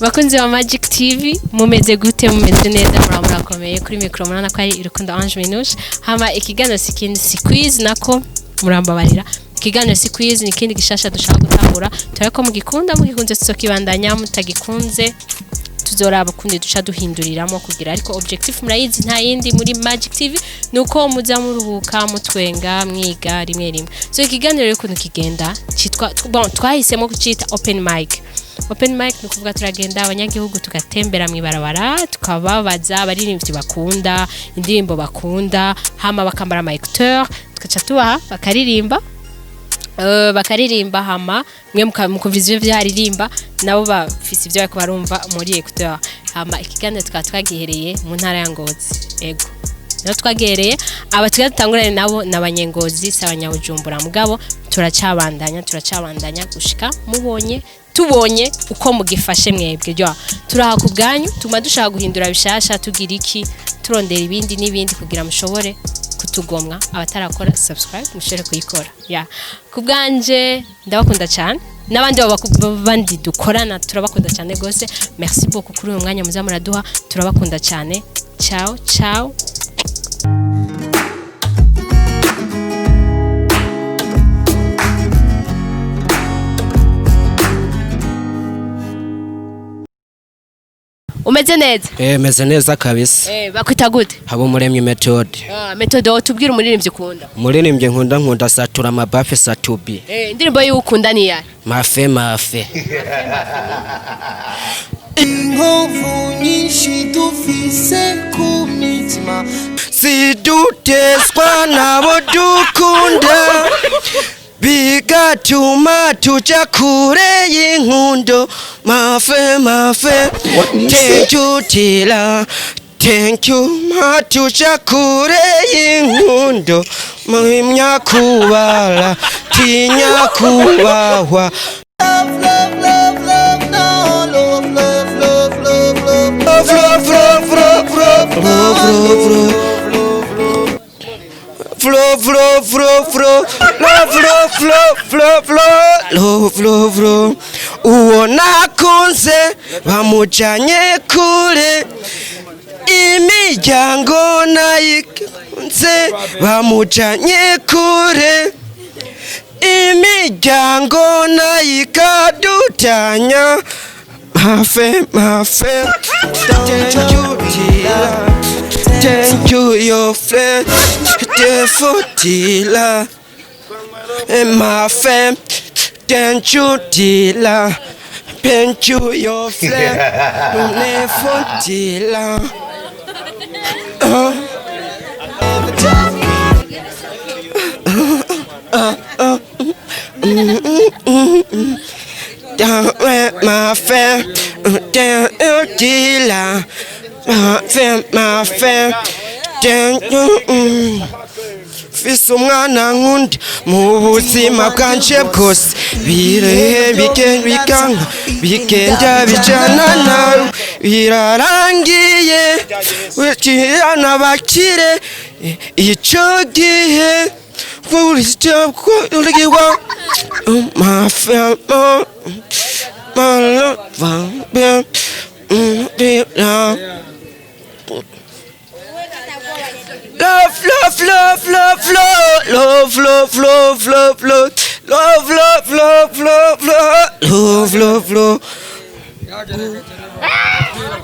Bakunzi wa Magic TV mumeze gute mumeze neza murakomeye kuri micro murana ko ari Irukundo Ange Minouche hama ikiganiro sikindi si quiz nako murambabarira ikiganiro si quiz ni kindi gishasha dushaka gutangura turako mugikunze tuzokibandanya mutagikunze tuzoraba kundi duca duhinduriramo kugira ariko objective murayizi nta yindi muri Magic TV nuko muza muruhuka mutwenga mwiga rimwe so ikiganiro rero kuntu kigenda citwa twahisemo kucita open mic ni kuvuga turagenda abanyagihugu tugatembera mwibarabara tukababaza abaririmbyi bakunda indirimbo bakunda hama bakambara ama acteur tukaca tubaha bakaririmba hama mwe mukumviza ivyo vyaririmba nabo bafise ivyo bariko barumva muri acteur hama ikiganiro twagihereye mu ntara ya Ngozi ego no twagereye abatugatangurane nabo nabanyengozi sabanyabujumbura mugabo turacabandanya gushika tubonye uko mugifashe mwebwe ryo turaha ku bwanyu tuma dushaka guhindura bishasha tugira iki turondera ibindi n'ibindi kugira mushobore kutugomwa abatarakora subscribe mushobore kuyikora ku bwanje ndabakunda cyane n'abandi bandi dukorana turabakunda cyane gose merci beaucoup kuri uyu mwanya muza muraduha turabakunda cyane ciao Umeze neza? Meze neza kabisa. Bakwita gute? Habo muremye methode. Methode utubwira umuririmbyi ukunda. Umuririmbyi nkunda satura mabafe satubi. Indirimbo y'ukunda ni yahe? Mafe. Inkovu nyinshi dufise ku mitima siduteswa nabo dukunda bigatuma tuja kure y'inkundo mafe thank you matuja kure y'inkundo mwimya kubala tinya kubahwa flow uona kunze bamujanye kure imiryango nayikunze bamujanye kure imiryango nayikadutanya mafe thank you your friend defotila mafe thank you tila thank you your friend defotila mafe tila mafe fise umwana nkunda mu buzima bwanje bwose birehe bigenda bijana nawe birarangiye wikirana bakire ico gihe uligiwa mafe love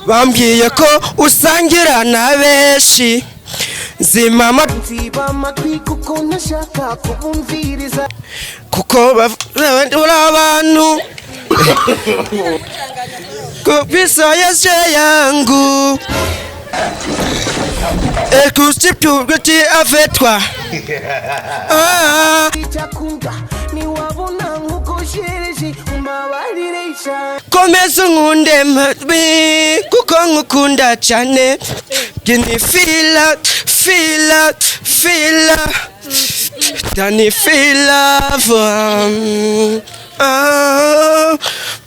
bambwiye ko usangira na beshi zimama kuko nashaka kubumviriza kuko abantu kupisa yashe yangu écoute tout que tu as fait toi komeza nkunde mabi kuko nkukunda cyane gini fila dani fila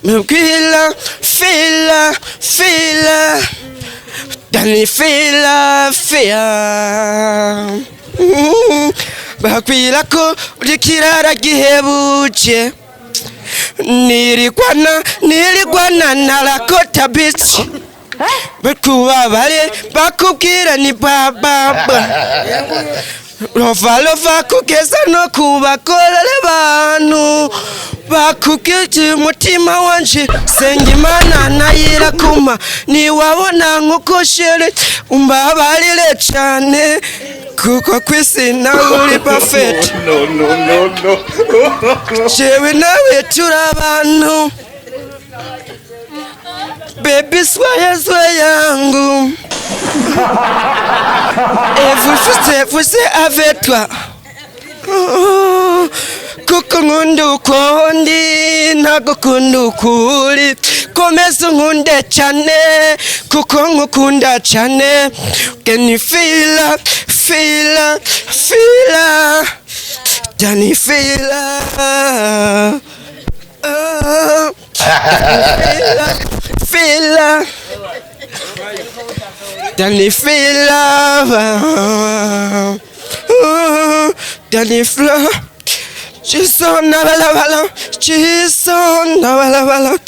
mkwila fila dani fila bakwila ko urikirara gihebuje nilikuwa na narakota bichi bakubabale bakubwira ni baba lova kugeza no kubakorera abantu bakubwira umutima wanje senga Imana nayirakuma niwabona nkuko shere umbabarire cyane kuko kwisi nawe uri perfect no jewe nawe turabantu baby soyez yangu et vous avec toi kuko nkunda ukundi ntagukunda ukuri komeza unkunde cyane kuko nkukunda cyane can you feel Danny feel Danny feel Danny flow Chisona wala wala Chisona wala wala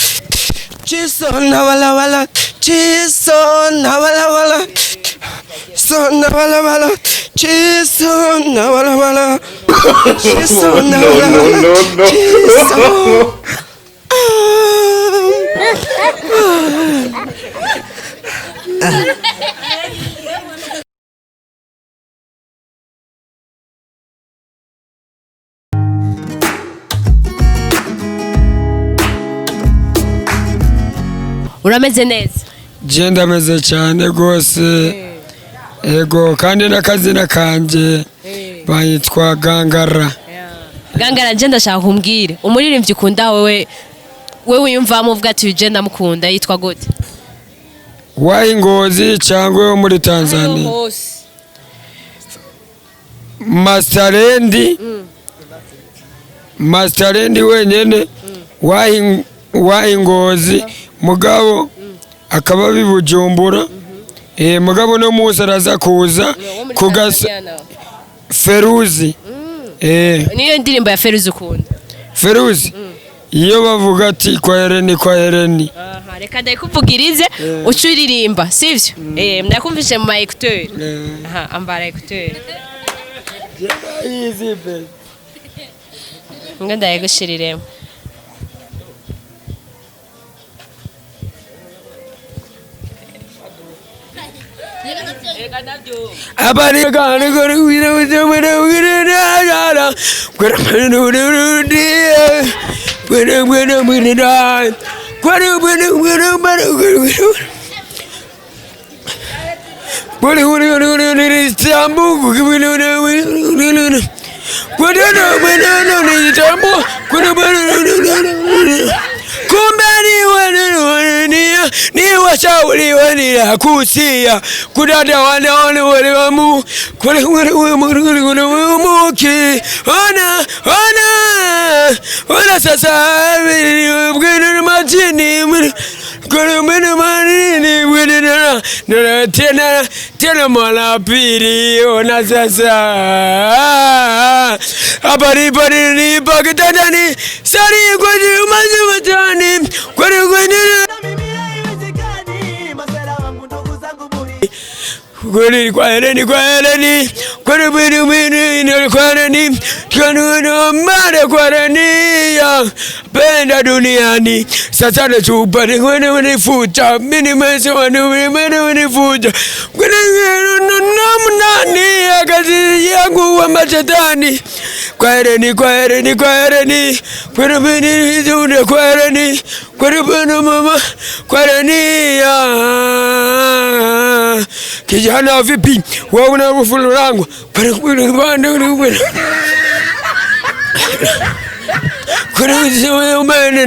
Chisona wala wala Chisona wala wala Sona wala wala Chisona wala wala Chisona wala wala Chisona Urameze neza? Je ndameze cyane gose. Ego kandi nakazina kanje bayitwa Gangara. Gangara je ndashaka kumbwire umuririmbyi ukunda wewe yumvamo uvuga ati je ndamukunda yitwa gute? Ngozi cyangwa wo muri Tanzania. Masterendi wenyene Ngozi mugabo akaba bibujumbura mugabo no musa araza kuza kugasa Feruzi niyo ndirimbo ya Feruzi ukunda? Feruzi iyo bavuga ati kwa Hereni reka ndayikuvugirize ucuririmba sivyo ndakumvishe mu écouteur ambara écouteur easy baby ngo ndayigushiriremo abari gana gori wira wira wira dara gwara ni washauri wanila kusia kudada wanaona wale wamu kule muki ona sasa bwene majini kule mwana manini bwene na tena mala pili ona sasa abari ni bagdadani sari kwa mazmatani kwa Kweli kwa Hereni kwani bwini kwa Hereni kanuna mara kwa Hereni ya penda duniani sasa na chupa ni wanifuta mimi wanifuta kwani namnani akazi yangu wa machetani kwa Hereni kwani bwini zune kwa Hereni kwani bwana mama kwa Hereni ya kijana vipi wewe una rufulo langu kuna umeme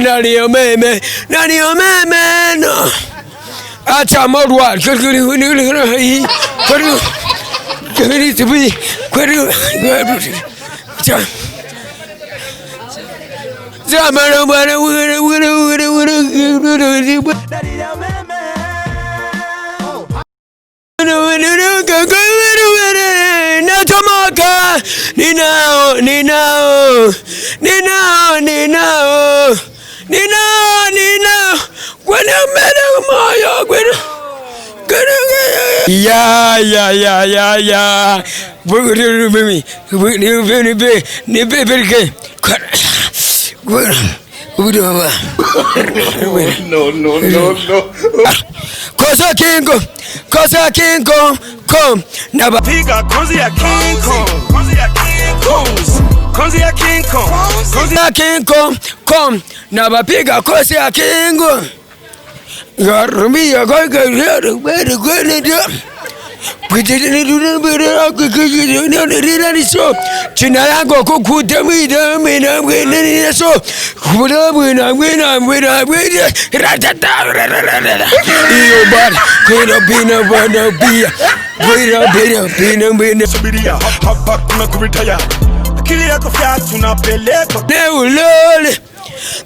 nani umeme no acha modwa zamana bwana Nina Gwena mera moyo gwena Ya Bugri ni berke No. Kosa King Kong, come. Never Piga Kozi ya King Kong. King Kong, come. Never piga Kosi ya King Kong. Yarumi ya China yangu kukuta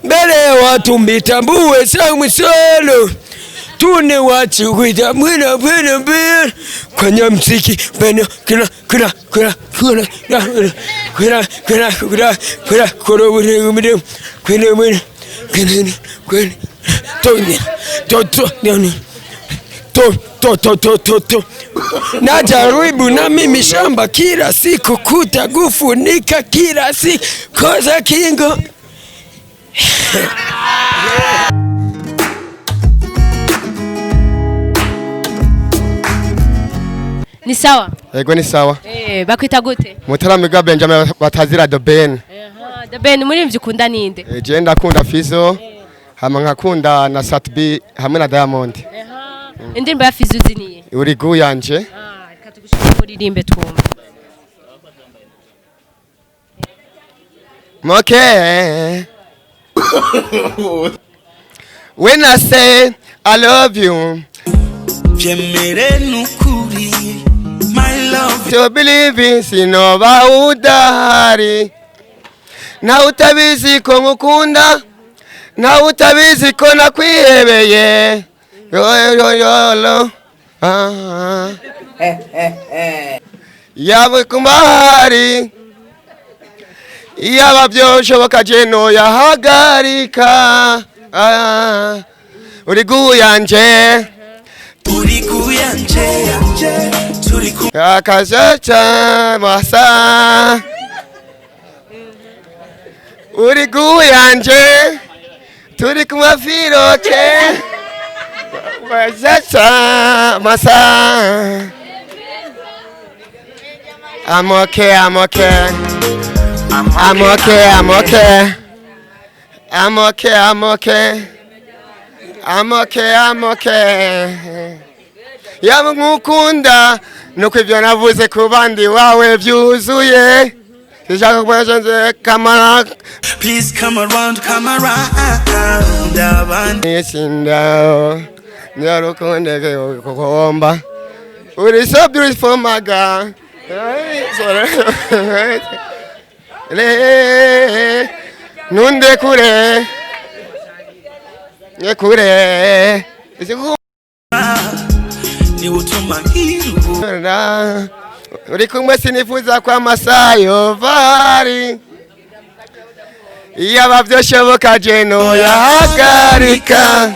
mbele watu mitambue samu solo tune watu kuita mwina kwenye mziki beno najaribu na mimi shamba kila siku kutagufunika kila siku Kosa Kingo. Ni sawa? Yego ni sawa. Bakwita gute? Mutaramiga Benjamin batazira The Ben. The Ben muri mvyukunda ninde? Je ndakunda Fizo. Hama nkakunda na Satbi hamwe na Diamond. Indirimbo ya Fizo ziniye? Uri guyanje. Katugushika muririmbe twumva. Okay. When I say I love you, my love. To believe in sinova udari. Na utabizi ko ngukunda. Na utabizi ko nakwihebeye. Yo. Yawe kumahari. Yaba byoshoboka jeno yahagarika. Uri guyanje. Akazacha masa. Uri guyanje. Turi kumafiroke. Akazacha masa. I'm okay. Yamukunda nuko ivyo navuze ku bandi wawe byuzuye Shaka kubaje kamera. Please come around Yesinda nyarukonde kukomba. Uri so beautiful my girl. Nunde kure. Kure. Ni utuma hiru. Uri kumwe sinifuza kwa masayo vari. Yaba byoshoboka jeno yahagarika.